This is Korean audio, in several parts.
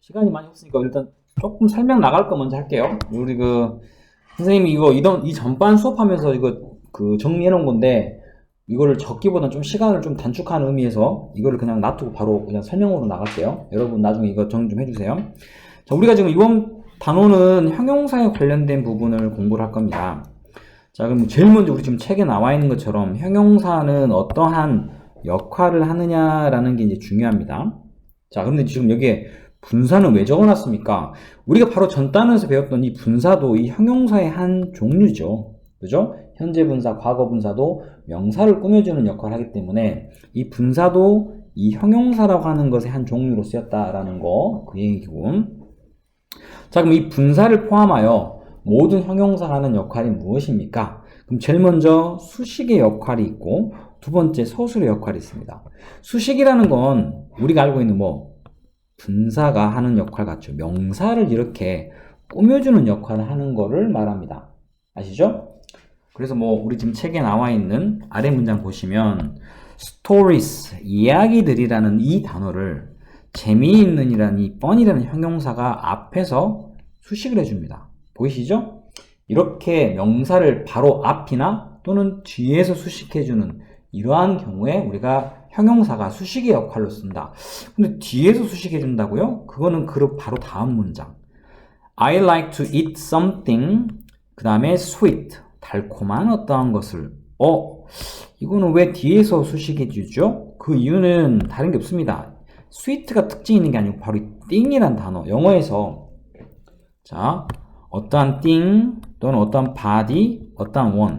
시간이 많이 없으니까 일단 조금 설명 나갈 거 먼저 할게요. 우리 선생님이 이 전반 수업하면서 정리해 놓은 건데, 이거를 적기보다는 좀 시간을 좀 단축하는 의미에서 이거를 그냥 놔두고 바로 그냥 설명으로 나갈게요. 여러분 나중에 이거 정리 좀 해주세요. 자, 우리가 지금 이번 단원은 형용사에 관련된 부분을 공부를 할 겁니다. 자, 그럼 제일 먼저 우리 지금 책에 나와 있는 것처럼 형용사는 어떠한 역할을 하느냐라는 게 이제 중요합니다. 자, 그런데 지금 여기에 분사는 왜 적어놨습니까? 우리가 바로 전 단원에서 배웠던 이 분사도 이 형용사의 한 종류죠. 그죠? 현재 분사, 과거 분사도 명사를 꾸며주는 역할을 하기 때문에 이 분사도 이 형용사라고 하는 것의 한 종류로 쓰였다라는 거, 그 얘기고. 자, 그럼 이 분사를 포함하여 모든 형용사가 하는 역할이 무엇입니까? 그럼 제일 먼저 수식의 역할이 있고, 두 번째 서술의 역할이 있습니다. 수식이라는 건 우리가 알고 있는 분사가 하는 역할 같죠. 명사를 이렇게 꾸며주는 역할을 하는 거를 말합니다. 아시죠? 그래서 우리 지금 책에 나와 있는 아래 문장 보시면 stories, 이야기들이라는 이 단어를 재미있는 이라는 이 fun이라는 형용사가 앞에서 수식을 해줍니다. 보이시죠? 이렇게 명사를 바로 앞이나 또는 뒤에서 수식해주는 이러한 경우에 우리가 형용사가 수식의 역할로 쓴다. 근데 뒤에서 수식해준다고요? 그거는 바로 다음 문장. I like to eat something, 그 다음에 sweet, 달콤한 어떠한 것을. 이거는 왜 뒤에서 수식해주죠? 그 이유는 다른 게 없습니다. sweet가 특징이 있는 게 아니고 바로 이 thing이란 단어, 영어에서 자, 어떠한 thing 또는 어떠한 body, 어떠한 one,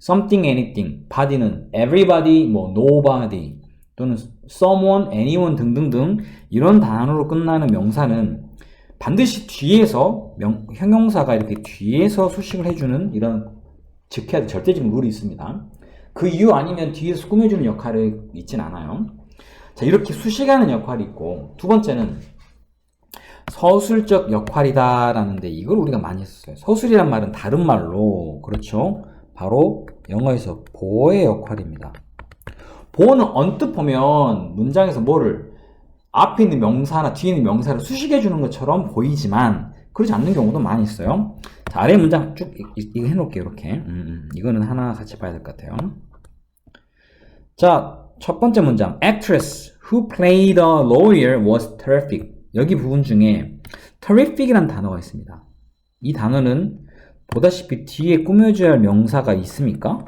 something, anything, body는 everybody, nobody 또는 someone, anyone 등등등 이런 단어로 끝나는 명사는 반드시 뒤에서 형용사가 이렇게 뒤에서 수식을 해주는 이런 지켜야 될 절대적인 룰이 있습니다. 그 이유 아니면 뒤에서 꾸며주는 역할이 있진 않아요. 자, 이렇게 수식하는 역할이 있고, 두 번째는 서술적 역할이다라는데 이걸 우리가 많이 했었어요. 서술이란 말은 다른 말로, 그렇죠? 바로 영어에서 보어의 역할입니다. 보어는 언뜻 보면 문장에서 앞에 있는 명사나 뒤에 있는 명사를 수식해 주는 것처럼 보이지만 그렇지 않는 경우도 많이 있어요. 자, 아래 문장 쭉 이거 해놓을게요. 이렇게 이거는 하나 같이 봐야 될 것 같아요. 자, 첫 번째 문장, actress who played a lawyer was terrific. 여기 부분 중에 terrific이라는 단어가 있습니다. 이 단어는 보다시피 뒤에 꾸며줘야 할 명사가 있습니까?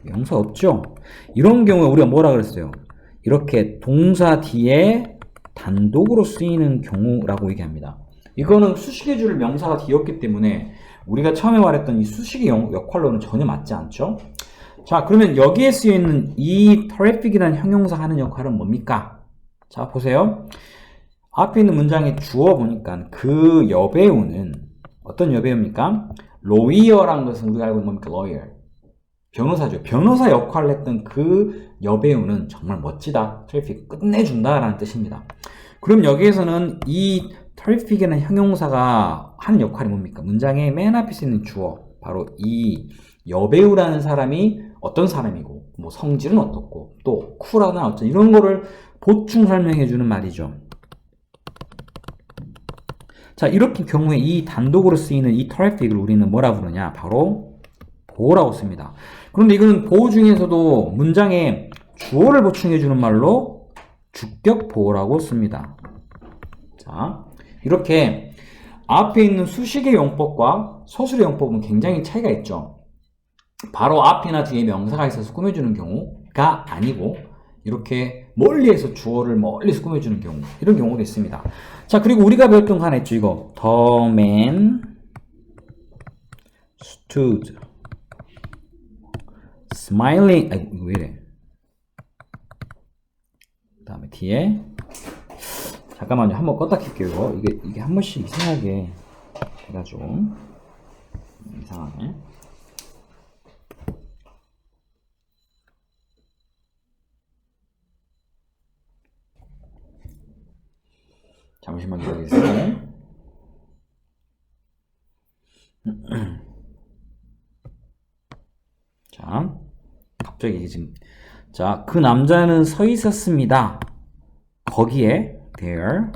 명사 없죠? 이런 경우에 우리가 뭐라 그랬어요? 이렇게 동사 뒤에 단독으로 쓰이는 경우라고 얘기합니다. 이거는 수식해줄 명사가 뒤였기 때문에 우리가 처음에 말했던 이 수식의 역할로는 전혀 맞지 않죠? 자, 그러면 여기에 쓰여있는 이 terrific이라는 형용사 하는 역할은 뭡니까? 자, 보세요. 앞에 있는 문장에 주어 보니까 그 여배우는 어떤 여배우입니까? lawyer라는 것은 우리가 알고 있는 뭡니까? lawyer. 변호사죠. 변호사 역할을 했던 그 여배우는 정말 멋지다. terrific. 끝내준다라는 뜻입니다. 그럼 여기에서는 이 terrific이라는 형용사가 하는 역할이 뭡니까? 문장의 맨 앞에 있는 주어. 바로 이 여배우라는 사람이 어떤 사람이고, 성질은 어떻고, 또 쿨하나 어떤 이런 거를 보충 설명해주는 말이죠. 자, 이렇게 경우에 이 단독으로 쓰이는 이 terrific을 우리는 뭐라 부르냐? 바로 보어라고 씁니다. 그런데 이거는 보어 중에서도 문장에 주어를 보충해주는 말로 주격 보어라고 씁니다. 자, 이렇게 앞에 있는 수식의 용법과 서술의 용법은 굉장히 차이가 있죠. 바로 앞이나 뒤에 명사가 있어서 꾸며주는 경우가 아니고 이렇게 멀리에서 주어를 멀리서 꾸며주는 경우, 이런 경우도 있습니다. 자, 그리고 우리가 배웠던 거 하나 있죠. 이거 The man stood smiling. 이거 왜 이래? 그 다음에 뒤에 잠깐만요. 한번 껐다 켤게요. 이게 한 번씩 이상하게 해가지고 이상하네. 잠시만 기다리세요. 자, 갑자기 지금 자, 그 남자는 서 있었습니다. 거기에 there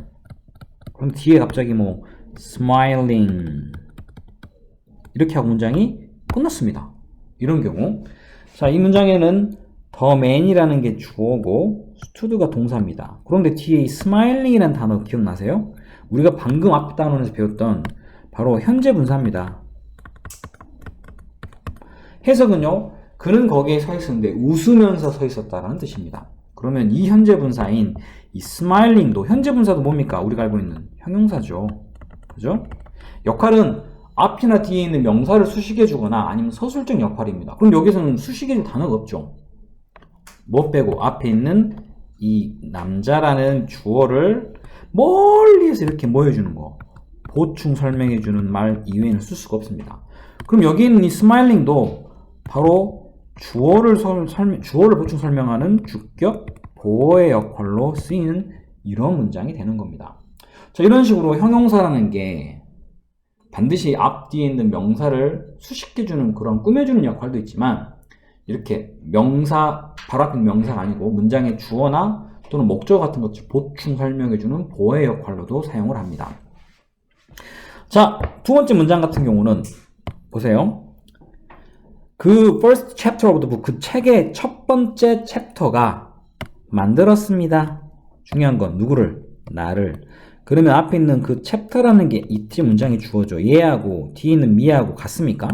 그럼 뒤에 갑자기 뭐 smiling 이렇게 하고 문장이 끝났습니다. 이런 경우. 자, 이 문장에는 the man이라는 게 주어고 stood가 동사입니다. 그런데 뒤에 이 smiling이라는 단어 기억나세요? 우리가 방금 앞 단원에서 배웠던 바로 현재 분사입니다. 해석은요, 그는 거기에 서 있었는데 웃으면서 서 있었다라는 뜻입니다. 그러면 이 현재 분사인 이 smiling도, 현재 분사도 뭡니까? 우리가 알고 있는 형용사죠. 그죠? 역할은 앞이나 뒤에 있는 명사를 수식해주거나 아니면 서술적 역할입니다. 그럼 여기서는 수식해줄 단어가 없죠. 뭐 빼고 앞에 있는 이 남자라는 주어를 멀리에서 이렇게 뭐 해주는 거, 보충 설명해주는 말 이외에는 쓸 수가 없습니다. 그럼 여기 있는 이 smiling도 바로 주어를 보충 설명하는 주격 보어의 역할로 쓰이는 이런 문장이 되는 겁니다. 자, 이런 식으로 형용사라는 게 반드시 앞뒤에 있는 명사를 수식해주는 그런 꾸며주는 역할도 있지만, 이렇게 명사, 바로 앞에 있는 명사가 아니고 문장의 주어나 또는 목적 같은 것을 보충 설명해주는 보어의 역할로도 사용을 합니다. 자, 두 번째 문장 같은 경우는 보세요. 그 first chapter of the book, 그 책의 첫 번째 챕터가 만들었습니다. 중요한 건 누구를? 나를. 그러면 앞에 있는 그 챕터라는 게 이때 문장이 주어져. 얘하고 뒤에 있는 me하고 같습니까?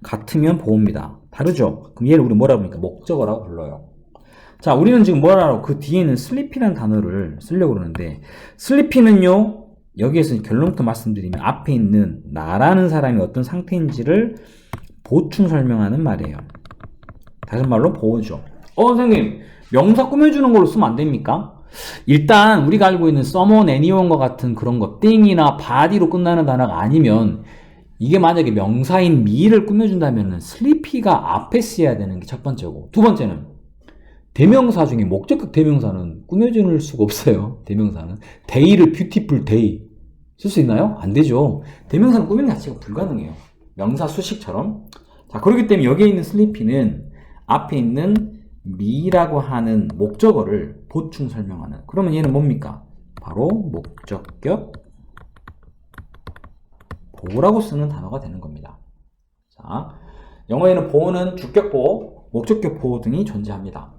같으면 보호입니다. 다르죠? 그럼 얘를 우리 뭐라고 합니까? 목적어라고 불러요. 자, 우리는 지금 뭐라고 그 뒤에 있는 sleep이라는 단어를 쓰려고 그러는데, sleep는요, 여기에서 결론부터 말씀드리면 앞에 있는 나라는 사람이 어떤 상태인지를 보충 설명하는 말이에요. 다른 말로 보호죠. 선생님, 명사 꾸며주는 걸로 쓰면 안 됩니까? 일단 우리가 알고 있는 someone, anyone과 같은 그런 것, thing이나 body로 끝나는 단어가 아니면, 이게 만약에 명사인 me를 꾸며준다면 sleepy가 앞에 쓰여야 되는 게 첫 번째고, 두 번째는 대명사 중에 목적격 대명사는 꾸며줄 수가 없어요. 대명사는 day를 beautiful day 쓸 수 있나요? 안 되죠. 대명사는 꾸미는 자체가 불가능해요. 명사 수식처럼. 자, 그렇기 때문에 여기에 있는 sleepy는 앞에 있는 me라고 하는 목적어를 보충 설명하는, 그러면 얘는 뭡니까? 바로 목적격 보호라고 쓰는 단어가 되는 겁니다. 자, 영어에는 보호는 주격 보호, 목적격 보호 등이 존재합니다.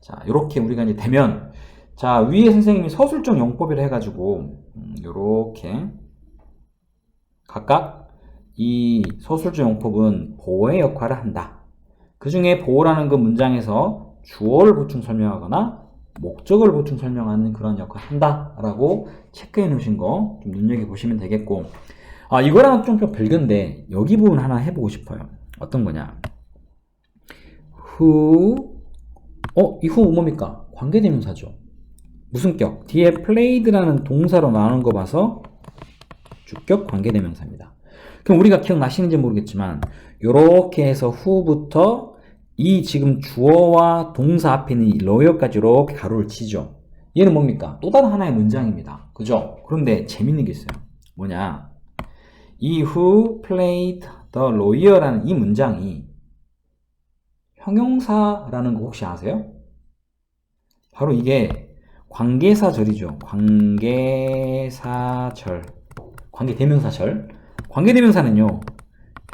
자, 이렇게 우리가 이제 되면, 자, 위에 선생님이 서술적 용법이라 해가지고 요렇게 각각 이 서술적 용법은 보호의 역할을 한다. 그 중에 보호라는 그 문장에서 주어를 보충 설명하거나 목적을 보충 설명하는 그런 역할을 한다라고 체크해 놓으신 거 좀 눈여겨보시면 되겠고, 이거랑은 좀 별건데 여기 부분 하나 해보고 싶어요. 어떤 거냐? who, 이 who 뭡니까? 관계대명사죠. 무슨 격? 뒤에 played라는 동사로 나오는 거 봐서 주격 관계대명사입니다. 그럼 우리가 기억나시는지 모르겠지만 요렇게 해서 who부터 이 지금 주어와 동사 앞에 있는 이 lawyer까지 이렇게 가로를 치죠. 얘는 뭡니까? 또 다른 하나의 문장입니다. 그죠? 그런데 재밌는 게 있어요. 뭐냐? 이 who played the lawyer라는 이 문장이 형용사라는 거 혹시 아세요? 바로 이게 관계사절이죠. 관계사절. 관계대명사절. 관계대명사는요,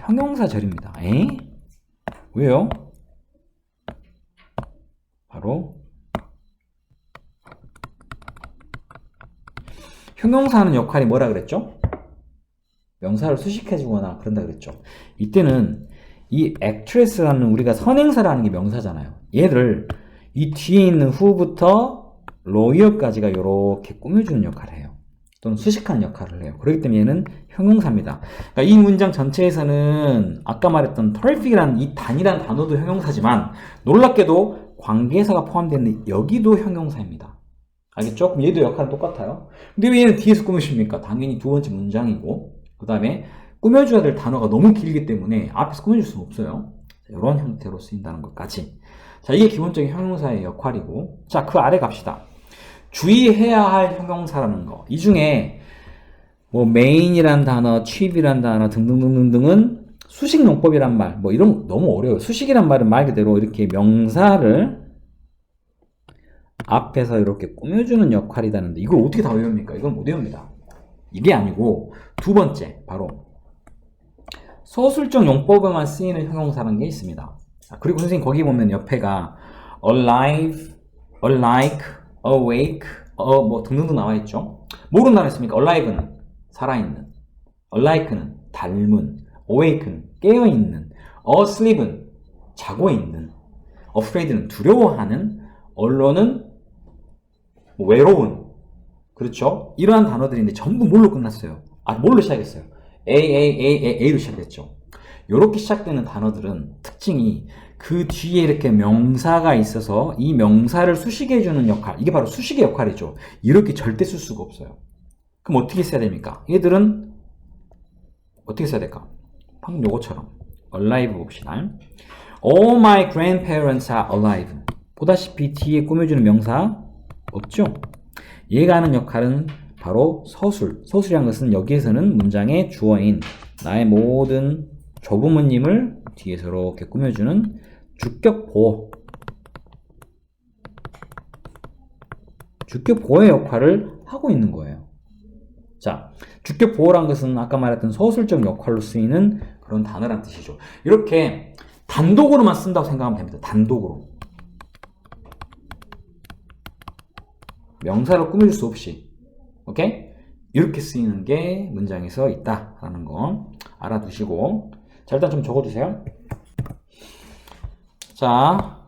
형용사절입니다. 왜요? 바로 형용사하는 역할이 뭐라 그랬죠? 명사를 수식해주거나 그런다 그랬죠. 이때는 이 actress라는 우리가 선행사라는 게 명사잖아요. 얘를 이 뒤에 있는 who부터 lawyer까지가 이렇게 꾸며주는 역할을 해요. 또는 수식하는 역할을 해요. 그렇기 때문에 얘는 형용사입니다. 그러니까 이 문장 전체에서는 아까 말했던 terrific이라는 이 단이라는 단어도 형용사지만 놀랍게도 관계사가 포함되는 여기도 형용사입니다. 알겠죠? 그럼 얘도 역할은 똑같아요. 근데 왜 얘는 뒤에서 꾸며줍니까? 당연히 두 번째 문장이고, 그 다음에 꾸며줘야 될 단어가 너무 길기 때문에 앞에서 꾸며줄 수는 없어요. 이런 형태로 쓰인다는 것까지. 자, 이게 기본적인 형용사의 역할이고, 자, 그 아래 갑시다. 주의해야 할 형용사라는 거. 이 중에 뭐 main이란 단어, chief이란 단어 등등등등등은 수식용법이란 말, 뭐 이런 거 너무 어려워요. 수식이란 말은 말 그대로 이렇게 명사를 앞에서 이렇게 꾸며주는 역할이라는데 이걸 어떻게 다 외웁니까? 이건 못 외웁니다. 이게 아니고 두 번째 바로 서술적 용법에만 쓰이는 형용사라는 게 있습니다. 그리고 선생님 거기 보면 옆에가 alive, alike, awake, 뭐 등등등 나와 있죠. 모르는 단어 있습니까? alive는 살아있는, alike는 닮은, awake는 깨어있는, asleep은 자고 있는, afraid는 두려워하는, allone은 외로운. 그렇죠? 이러한 단어들인데 전부 뭘로 끝났어요? 뭘로 시작했어요? A로 시작됐죠. 이렇게 시작되는 단어들은 특징이 그 뒤에 이렇게 명사가 있어서 이 명사를 수식해주는 역할, 이게 바로 수식의 역할이죠. 이렇게 절대 쓸 수가 없어요. 그럼 어떻게 써야 됩니까? 얘들은 어떻게 써야 될까? 방금 요거처럼 alive 봅시다. All my grandparents are alive. 보다시피 뒤에 꾸며주는 명사 없죠? 얘가 하는 역할은 바로 서술. 서술이란 것은 여기에서는 문장의 주어인 나의 모든 조부모님을 뒤에서 이렇게 꾸며주는 주격보어. 주격보어의 역할을 하고 있는 거예요. 자, 주격보어란 것은 아까 말했던 서술적 역할로 쓰이는 그런 단어란 뜻이죠. 이렇게 단독으로만 쓴다고 생각하면 됩니다. 단독으로. 명사를 꾸밀 수 없이. 오케이? 이렇게 쓰이는 게 문장에서 있다라는 거 알아두시고. 자, 일단 좀 적어주세요. 자,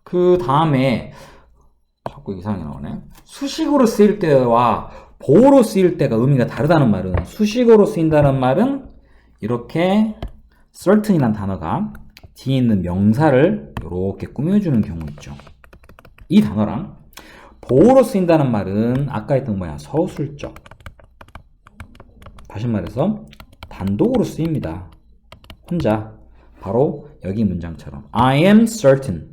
그 다음에 자꾸 이상하게 나오네. 수식어로 쓰일 때와 보어로 쓰일 때가 의미가 다르다는 말은, 수식어로 쓰인다는 말은 이렇게 certain이라는 단어가 뒤에 있는 명사를 이렇게 꾸며주는 경우 있죠. 이 단어랑 보어로 쓰인다는 말은 아까 했던 뭐야? 서술적. 다시 말해서 단독으로 쓰입니다. 혼자. 바로 여기 문장처럼 I am certain.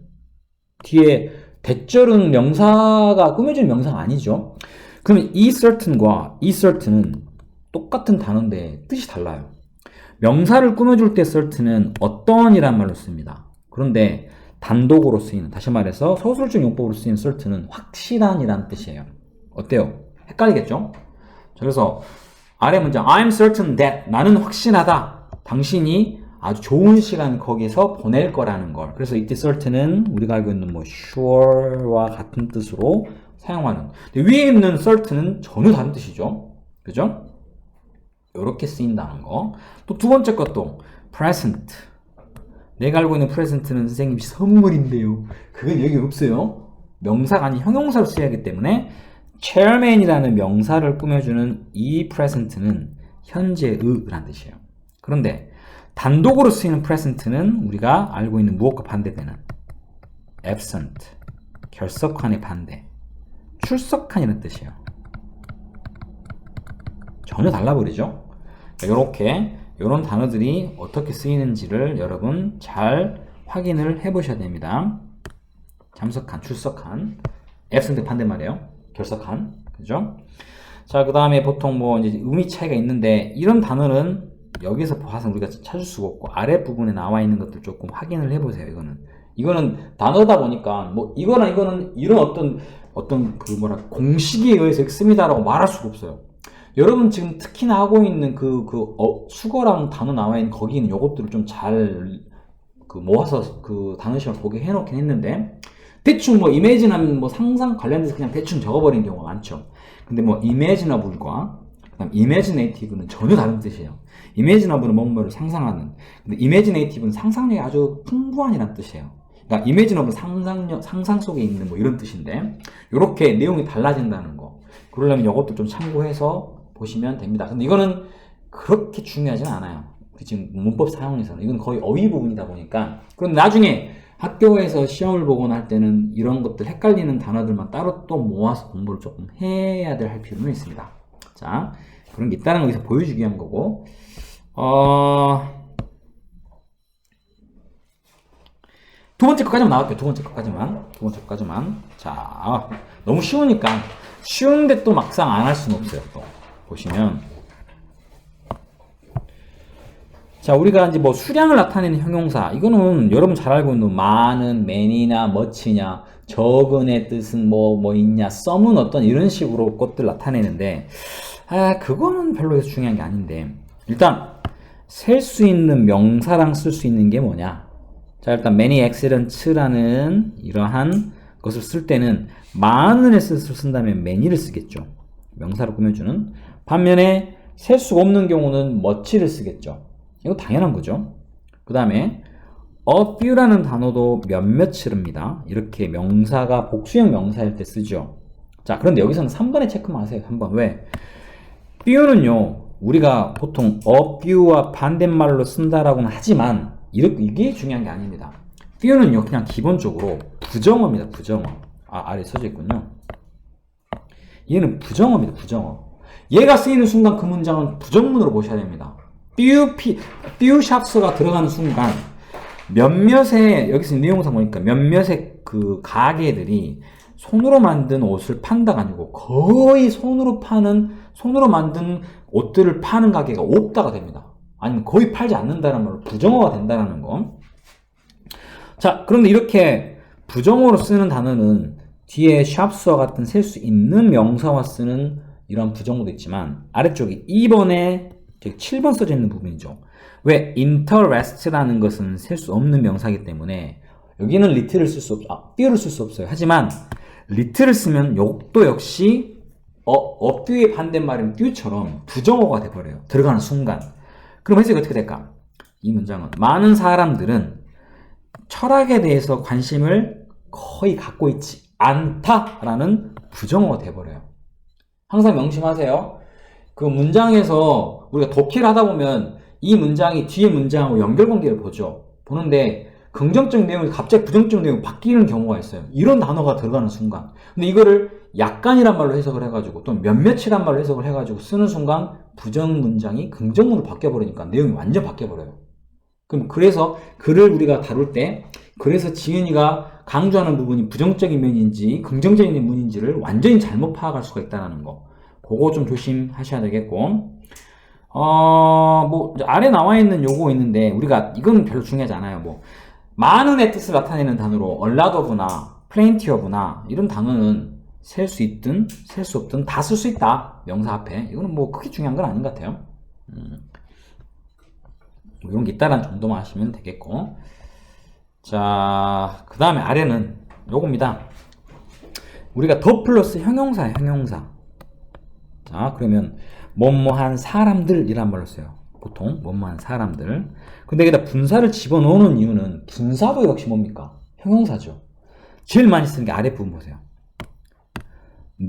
뒤에 대절은 명사가 꾸며진 명사가 아니죠. 그러면 이 certain과 이 certain은 똑같은 단어인데 뜻이 달라요. 명사를 꾸며줄 때 certain은 어떤이란 말로 씁니다. 그런데 단독으로 쓰이는, 다시 말해서 서술적 용법으로 쓰이는 certain은 확실한이란 뜻이에요. 어때요? 헷갈리겠죠? 그래서 아래 문장 I'm certain that, 나는 확신하다. 당신이 아주 좋은 시간 거기서 보낼 거라는 걸. 그래서 이때 certain은 우리가 알고 있는 뭐 sure와 같은 뜻으로 사용하는. 근데 위에 있는 certain은 전혀 다른 뜻이죠. 그죠? 이렇게 쓰인다는 거. 또 두 번째 것도 present. 내가 알고 있는 present는 선생님 선물인데요. 그건 여기 없어요. 명사가 아닌 형용사로 쓰여야 하기 때문에 chairman이라는 명사를 꾸며주는 이 present는 현재의란 뜻이에요. 그런데 단독으로 쓰이는 present는 우리가 알고 있는 무엇과 반대되는 absent, 결석한의 반대, 출석한이라는 뜻이에요. 전혀 달라버리죠. 이렇게 이런 단어들이 어떻게 쓰이는지를 여러분 잘 확인을 해보셔야 됩니다. 잠석한, 출석한, absent 반대말이에요. 결석한, 그죠? 자, 그 다음에 보통 뭐 이제 의미 차이가 있는데 이런 단어는 여기서 봐서 우리가 찾을 수가 없고 아래 부분에 나와 있는 것들 조금 확인을 해보세요. 이거는 단어다 보니까 뭐 이거는 이런 어떤 그 공식에 의해서 씁니다라고 말할 수가 없어요. 여러분 지금 특히나 하고 있는 수거랑 단어 나와 있는 거기 있는 요것들을 좀 잘 모아서 그 단어 시험을 보게 해놓긴 했는데 대충 뭐 imagine하면 뭐 상상 관련돼서 그냥 대충 적어버리는 경우가 많죠. 근데 뭐 imaginable과 그다음 imaginative는 전혀 다른 뜻이에요. imaginable는 뭔가를 상상하는, 근데 imaginative는 상상력이 아주 풍부한이란 뜻이에요. 그러니까 imaginable 상상 속에 있는 뭐 이런 뜻인데 이렇게 내용이 달라진다는 거. 그러려면 이것도 좀 참고해서 보시면 됩니다. 근데 이거는 그렇게 중요하진 않아요. 지금 문법 사용에서는 이건 거의 어휘 부분이다 보니까. 그럼 나중에 학교에서 시험을 보거나 할 때는 이런 것들 헷갈리는 단어들만 따로 또 모아서 공부를 조금 해야 할 필요는 있습니다. 자, 그런 게 있다는 거 여기서 보여주기 위한 거고. 두 번째 것까지만 나갈게요. 두 번째 것까지만. 자, 너무 쉬우니까. 쉬운데 또 막상 안 할 수는 없어요. 또 보시면, 자, 우리가 이제 뭐 수량을 나타내는 형용사, 이거는 여러분 잘 알고 있는 많은, many나 much냐, 적은의 뜻은 뭐 있냐, some은 어떤 이런 식으로 것들 나타내는데, 그거는 별로 중요한 게 아닌데, 일단 셀 수 있는 명사랑 쓸 수 있는 게 뭐냐. 자, 일단 many accidents라는 이러한 것을 쓸 때는 많은 s를 쓴다면 many를 쓰겠죠. 명사로 꾸며주는. 반면에 셀 수가 없는 경우는 much를 쓰겠죠. 이거 당연한 거죠. 그 다음에 a few라는 단어도 몇몇이랍니다. 이렇게 명사가 복수형 명사일 때 쓰죠. 자, 그런데 여기서는 3번에 체크만 하세요. 3번. 왜? few는요, 우리가 보통 a few와 반대말로 쓴다라고는 하지만 이게 중요한 게 아닙니다. few는요, 그냥 기본적으로 부정어입니다. 부정어. 아래 써져 있군요. 얘는 부정어입니다. 부정어. 얘가 쓰이는 순간 그 문장은 부정문으로 보셔야 됩니다. few shops가 들어가는 순간 몇몇의, 여기서 내용상 보니까 몇몇의 그 가게들이 손으로 만든 옷을 판다가 아니고 거의 손으로 만든 옷들을 파는 가게가 없다가 됩니다. 아니면 거의 팔지 않는다는 말로 부정어가 된다는 거. 자, 그런데 이렇게 부정어로 쓰는 단어는 뒤에 shops와 같은 셀 수 있는 명사와 쓰는 이런 부정어도 있지만 아래쪽에 2번에 7번 써져 있는 부분이죠. 왜? interest라는 것은 셀 수 없는 명사이기 때문에 여기는 little을 쓸 수 few를 쓸 수 없어요. 하지만 little을 쓰면 욕도 역시 a few의 반대말인 few처럼 부정어가 돼버려요. 들어가는 순간. 그럼 해석이 어떻게 될까? 이 문장은 많은 사람들은 철학에 대해서 관심을 거의 갖고 있지 않다라는 부정어가 돼버려요. 항상 명심하세요. 그 문장에서 우리가 독해를 하다 보면 이 문장이 뒤에 문장하고 연결관계를 보죠. 보는데 긍정적 내용이 갑자기 부정적 내용이 바뀌는 경우가 있어요. 이런 단어가 들어가는 순간. 근데 이거를 약간이란 말로 해석을 해가지고 또 몇몇이란 말로 해석을 해가지고 쓰는 순간 부정 문장이 긍정문으로 바뀌어버리니까 내용이 완전 바뀌어버려요. 그럼 그래서 글을 우리가 다룰 때 그래서 지은이가 강조하는 부분이 부정적인 면인지 긍정적인 면인지를 완전히 잘못 파악할 수가 있다는 거. 그거 좀 조심하셔야 되겠고. 뭐 아래 나와 있는 요거 있는데 우리가 이건 별로 중요하지 않아요. 뭐 많은의 뜻을 나타내는 단어로 a lot of나 plenty of나 이런 단어는 셀 수 있든 셀 수 없든 다 쓸 수 있다. 명사 앞에. 이거는 뭐 크게 중요한 건 아닌 것 같아요. 뭐 이런 게 있다라는 정도만 하시면 되겠고. 자, 그 다음에 아래는 요겁니다. 우리가 더 플러스 형용사야, 형용사. 자, 그러면 뭐뭐한 사람들이란 말로 써요. 보통 뭐뭐한 사람들. 근데 여기다 분사를 집어넣는 이유는 분사도 역시 뭡니까? 형용사죠. 제일 많이 쓰는 게 아래 부분 보세요.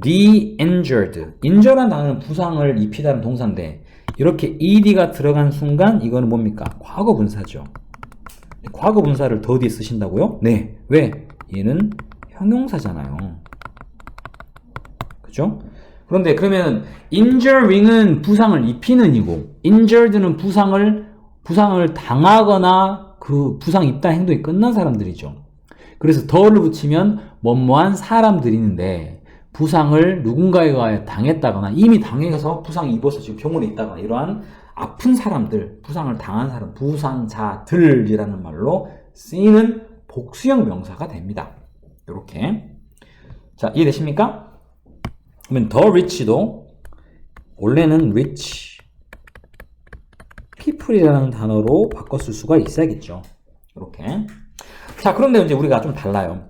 The injured. injured란 단어는 부상을 입히다는 동사인데 이렇게 ed가 들어간 순간 이거는 뭡니까? 과거 분사죠. 과거 분사를 더 뒤에 쓰신다고요? 네. 왜? 얘는 형용사잖아요. 그죠? 그런데 그러면 injuring은 부상을 입히는 이고 injured는 부상을 당하거나 그 부상 입단 행동이 끝난 사람들이죠. 그래서 더를 붙이면 뭐뭐한 사람들이는데 부상을 누군가에 의해 당했다거나 이미 당해서 부상을 입어서 지금 병원에 있다거나 이러한 아픈 사람들, 부상을 당한 사람, 부상자들이라는 말로 쓰이는 복수형 명사가 됩니다. 이렇게. 자, 이해되십니까? 그러면 the rich도 원래는 rich people이라는 단어로 바꿔 쓸 수가 있어야겠죠. 이렇게. 자, 그런데 이제 우리가 좀 달라요.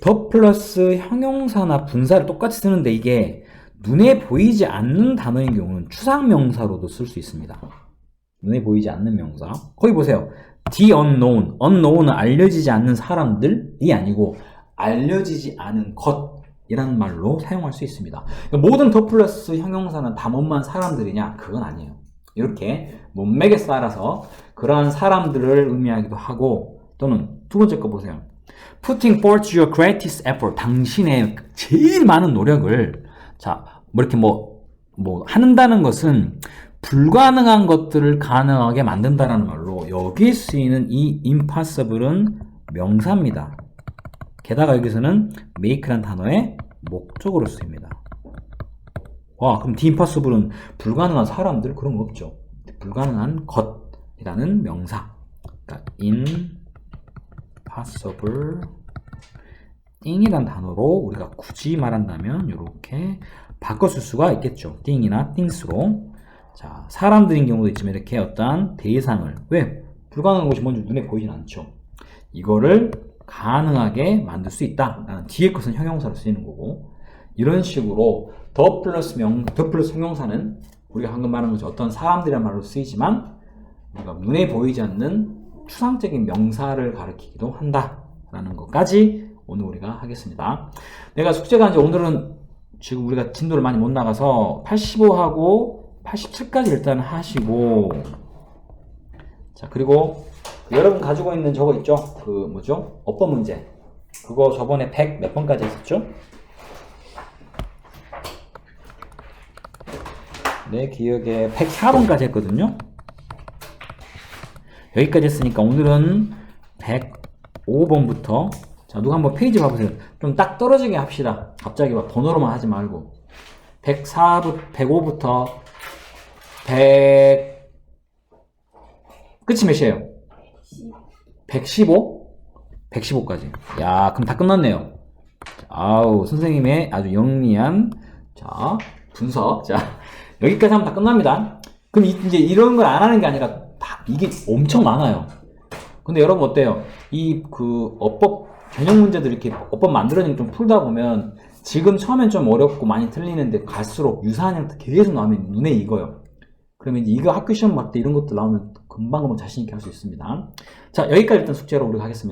더 플러스 형용사나 분사를 똑같이 쓰는데 이게 눈에 보이지 않는 단어인 경우는 추상명사로도 쓸 수 있습니다. 눈에 보이지 않는 명사. 거기 보세요. The unknown. unknown은 알려지지 않는 사람들이 아니고 알려지지 않은 것이라는 말로 사용할 수 있습니다. 그러니까 모든 더 플러스 형용사는 다 뭐만 사람들이냐? 그건 아니에요. 이렇게 문맥에 따라서 그러한 사람들을 의미하기도 하고 또는 두 번째 거 보세요. Putting forth your greatest effort. 당신의 제일 많은 노력을 자, 뭐 이렇게 한다는 것은 불가능한 것들을 가능하게 만든다는 말로 여기에 쓰이는 이 impossible은 명사입니다. 게다가 여기서는 make란 단어의 목적으로 쓰입니다. 와, 그럼 the impossible은 불가능한 사람들 그런 거 없죠. 불가능한 것이라는 명사. 그러니까 impossible thing이란 단어로 우리가 굳이 말한다면 이렇게 바꿔 쓸 수가 있겠죠. thing이나 things로. 자, 사람들인 경우도 있지만 이렇게 어떤 대상을, 왜? 불가능한 것이 먼저 눈에 보이진 않죠. 이거를 가능하게 만들 수 있다. 라는 뒤에 것은 형용사로 쓰이는 거고, 이런 식으로 더 플러스 형용사는 우리가 방금 말한 것처럼 어떤 사람들이란 말로 쓰이지만 우리가 눈에 보이지 않는 추상적인 명사를 가리키기도 한다 라는 것까지 오늘 우리가 하겠습니다. 내가 숙제가 이제 오늘은 지금 우리가 진도를 많이 못 나가서 85하고 87까지 일단 하시고, 자, 그리고 여러분 가지고 있는 저거 있죠? 그 뭐죠? 어법 문제. 그거 저번에 100 몇 번까지 했었죠? 내 기억에 104번까지 했거든요. 여기까지 했으니까 오늘은 105번부터, 자, 누가 한번 페이지 봐보세요. 좀 딱 떨어지게 합시다. 갑자기 막 번호로만 하지 말고 105부터 100 끝이 몇이에요? 115? 115까지. 야, 그럼 다 끝났네요. 아우, 선생님의 아주 영리한, 자, 분석. 자, 여기까지 하면 다 끝납니다. 그럼 이제 이런 걸 안 하는 게 아니라 이게 엄청 많아요. 근데 여러분 어때요? 어법 전형 문제들 이렇게 어법 만들어내는 좀 풀다 보면 지금 처음엔 좀 어렵고 많이 틀리는데 갈수록 유사한 형태 계속 나오면 눈에 익어요. 그러면 이제 이거 학교 시험 볼 때 이런 것들 나오면 금방 자신 있게 할 수 있습니다. 자, 여기까지 일단 숙제로 우리가 하겠습니다.